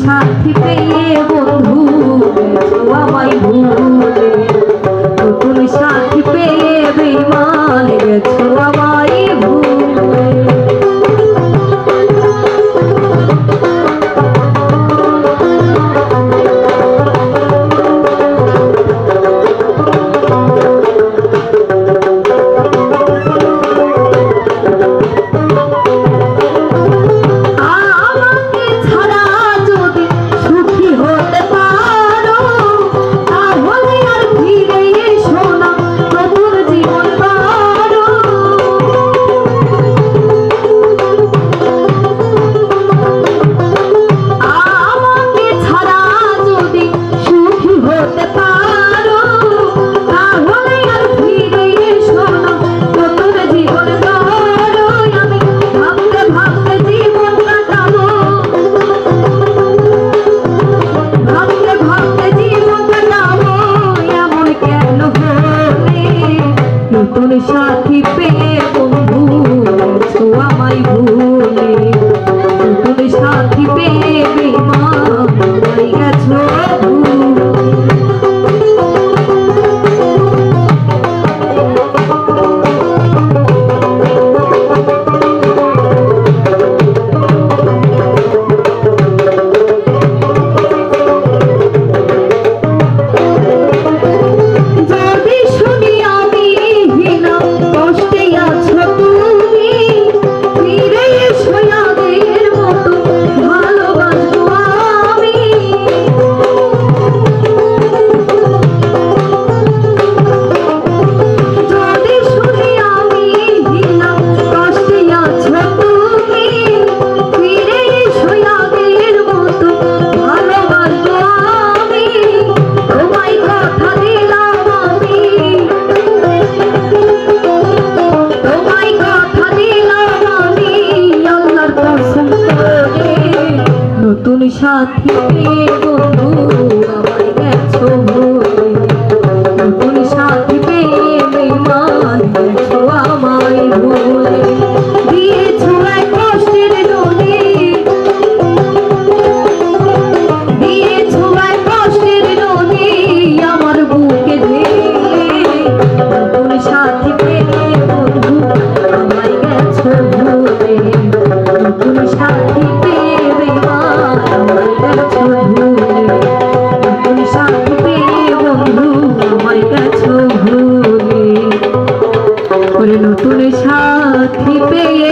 সাথী পেয়ে বন্ধু গেছো আমায় ভুলে, নতুন সাথী পেয়ে বেঈমান গেছো আমায় ভুলে। নতুন সাথী পেয়ে বন্ধু গেছো আমায় ভুলে, নতুন সাথী পেয়ে বেঈমান গেছো ভুলে। নতুন সাথী পেয়ে বন্ধু আমায় গেছো ভুলে, নতুন সাথী পেয়ে বেঈমান গেছো আমায় ভুলে। দিয়েছো এক কষ্টের দোলে, দিয়েছো এক কষ্টের দোলে আমার বুকে ঢেলে, নতুন সাথী পেয়ে বন্ধু আমায় গেছো ভুলে, নতুন সাথী পেয়ে নতুন সাথী পেয়ে বন্ধু আমায় গেছো ভুলে, নতুন সাথী পেয়ে